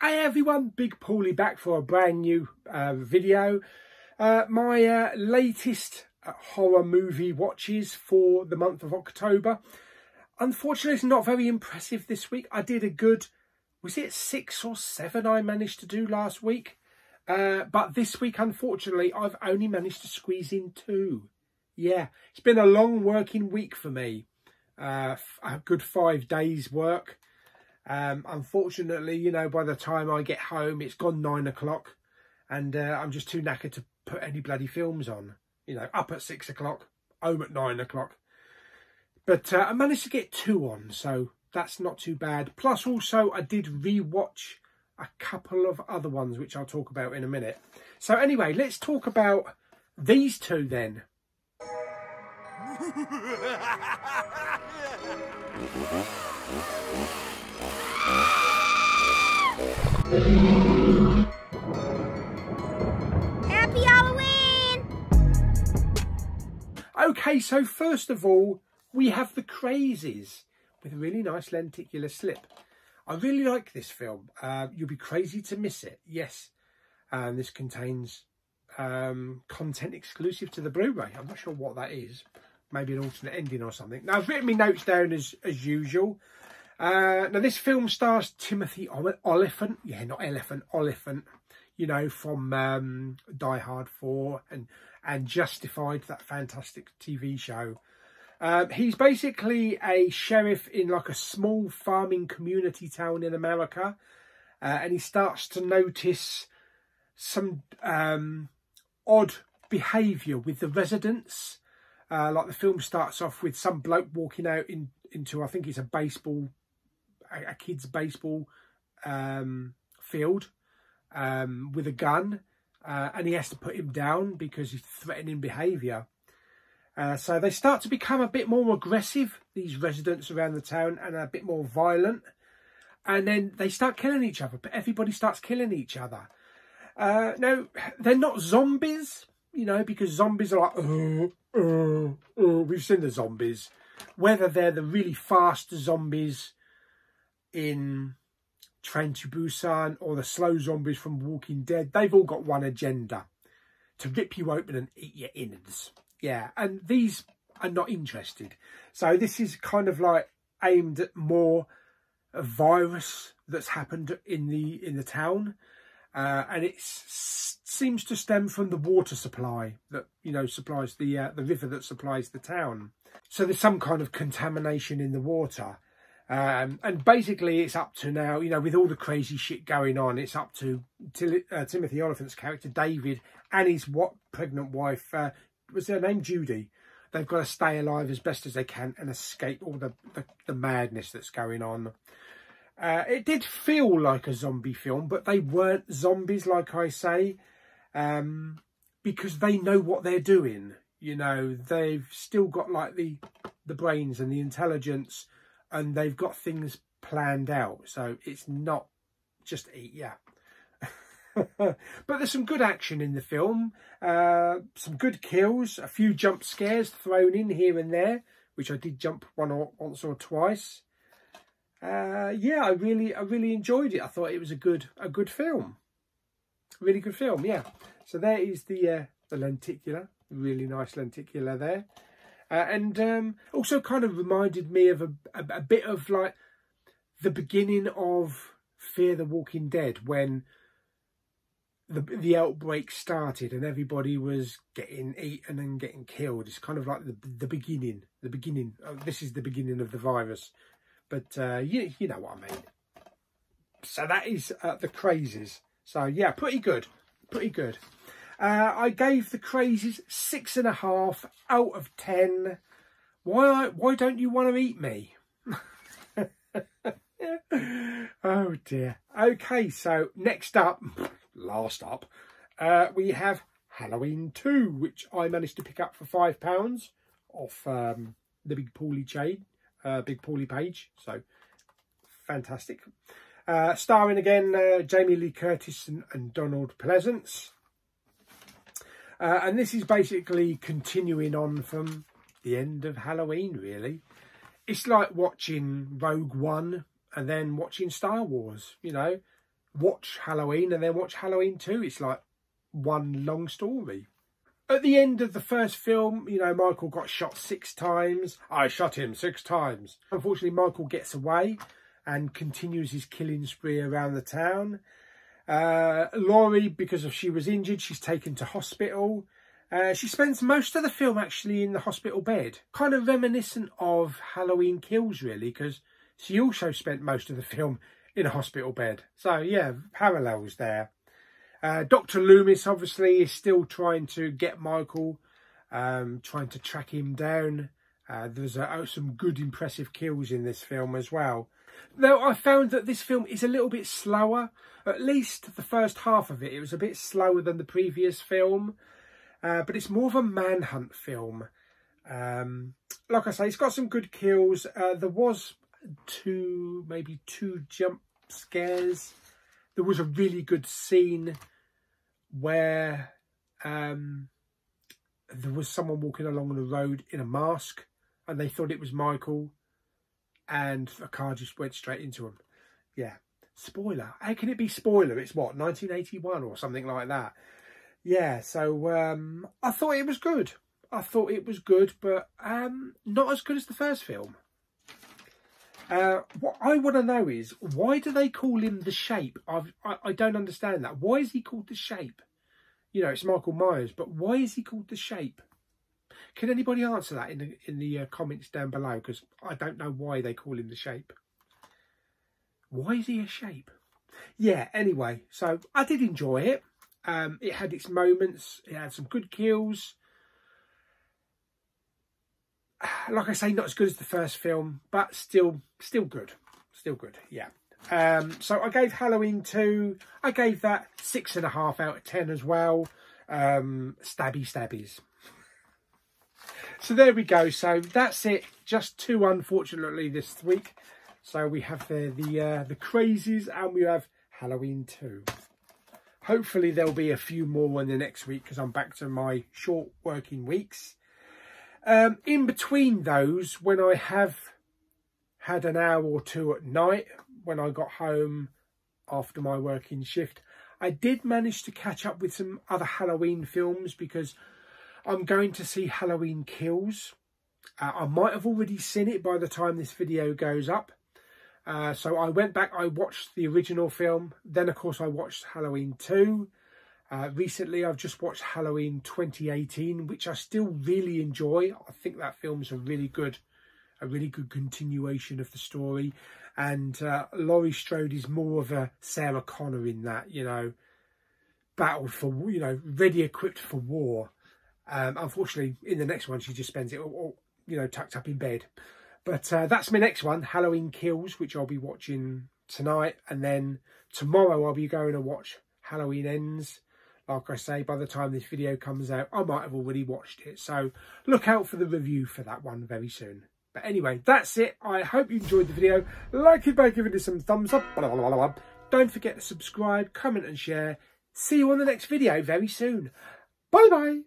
Hey everyone, Big Pauly back for a brand new video. My latest horror movie watches for the month of October. Unfortunately, it's not very impressive this week. I did a good, was it 6 or 7 I managed to do last week? But this week, unfortunately, I've only managed to squeeze in 2. Yeah, it's been a long working week for me. A good 5 days work. Unfortunately, you know, by the time I get home, it's gone 9 o'clock and I'm just too knackered to put any bloody films on. You know, up at 6 o'clock, home at 9 o'clock. But I managed to get 2 on, so that's not too bad. Plus, also, I did re-watch a couple of other ones, which I'll talk about in a minute. So anyway, let's talk about these 2 then. Happy Halloween! Okay, so first of all, we have the Crazies with a really nice lenticular slip. I really like this film. You'll be crazy to miss it. Yes, this contains content exclusive to the Blu-ray. I'm not sure what that is. Maybe an alternate ending or something. Now, I've written my notes down as usual. Now, this film stars Timothy Olyphant. Yeah, not elephant, Olyphant. You know, from Die Hard 4 and Justified, that fantastic TV show. He's basically a sheriff in like a small farming community town in America. And he starts to notice some odd behaviour with the residents. Like the film starts off with some bloke walking out into, I think it's a kid's baseball field with a gun. And he has to put him down because he's threatening behaviour. So they start to become a bit more aggressive, these residents around the town, and a bit more violent. And then they start killing each other. But everybody starts killing each other. Now, they're not zombies, you know, because zombies are like, we've seen the zombies. Whether they're the really fast zombies in Train to Busan or the slow zombies from Walking Dead, they've all got one agenda: to rip you open and eat your innards. Yeah, and these are not interested. So this is kind of like aimed at more a virus that's happened in the town, and it seems to stem from the water supply that, you know, supplies the river that supplies the town. So there's some kind of contamination in the water. And basically it's up to now, you know, with all the crazy shit going on, it's up to Timothy Olyphant's character, David, and his pregnant wife, was their name Judy. They've got to stay alive as best as they can and escape all the madness that's going on. It did feel like a zombie film, but they weren't zombies, like I say, because they know what they're doing. You know, they've still got like the brains and the intelligence, and they've got things planned out. So it's not just eat ya. But there's some good action in the film, some good kills, a few jump scares thrown in here and there, which I did jump once or twice. Yeah, I really enjoyed it. I thought it was a good film, really good film. Yeah. So there is the lenticular, really nice lenticular there. And also kind of reminded me of a bit of like the beginning of Fear the Walking Dead, when the outbreak started and everybody was getting eaten and getting killed. It's kind of like the beginning. This is the beginning of the virus. But you know what I mean. So that is the Crazies. So yeah, pretty good. I gave the Crazies 6.5 out of 10. Why don't you want to eat me? Oh dear. Okay, so last up, we have Halloween 2, which I managed to pick up for £5 off the Big Pauly page. So fantastic. Starring again Jamie Lee Curtis and Donald Pleasance. And this is basically continuing on from the end of Halloween, really. It's like watching Rogue One and then watching Star Wars, you know. watch Halloween and then watch Halloween 2. It's like one long story. At the end of the first film, you know, Michael got shot 6 times. I shot him 6 times. Unfortunately, Michael gets away and continues his killing spree around the town. Laurie, because she was injured, she's taken to hospital. She spends most of the film actually in the hospital bed. Kind of reminiscent of Halloween Kills, really, because she also spent most of the film in a hospital bed. So, yeah, parallels there. Dr. Loomis, obviously, is still trying to get Michael, trying to track him down. There's some good, impressive kills in this film as well. Though I found that this film is a little bit slower. At least the first half of it, it was a bit slower than the previous film. But it's more of a manhunt film. Like I say, it's got some good kills. There was maybe two jump scares. There was a really good scene where there was someone walking along the road in a mask and they thought it was Michael and a car just went straight into him. Yeah. Spoiler. How can it be spoiler? It's what, 1981 or something like that. Yeah, so I thought it was good. I thought it was good, but not as good as the first film. What I want to know is, why do they call him the Shape? I don't understand that. Why is he called the Shape? You know, it's Michael Myers, but why is he called the Shape? Can anybody answer that in the comments down below? Because I don't know why they call him the Shape. Why is he a shape? Yeah, anyway, so I did enjoy it. It had its moments. It had some good kills. Like I say, not as good as the first film, but still good. Still good, yeah. So I gave Halloween 2. I gave that 6.5 out of 10 as well. Stabbies. So there we go. So that's it. Just 2, unfortunately, this week. So we have the Crazies and we have Halloween 2. Hopefully there'll be a few more in the next week because I'm back to my short working weeks. In between those, when I have had an hour or 2 at night, when I got home after my working shift, I did manage to catch up with some other Halloween films because I'm going to see Halloween Kills. I might have already seen it by the time this video goes up. So I went back, I watched the original film. Then, of course, I watched Halloween 2. Recently, I've just watched Halloween 2018, which I still really enjoy. I think that film's a really good continuation of the story. And Laurie Strode is more of a Sarah Connor in that, you know, battled for, you know, ready equipped for war. Unfortunately, in the next one, she just spends it all, you know, tucked up in bed. But that's my next one, Halloween Kills, which I'll be watching tonight. And then tomorrow I'll be going to watch Halloween Ends. Like I say, by the time this video comes out, I might have already watched it. So look out for the review for that one very soon. But anyway, that's it. I hope you enjoyed the video. Like it by giving it some thumbs up. Don't forget to subscribe, comment and share. See you on the next video very soon. Bye-bye.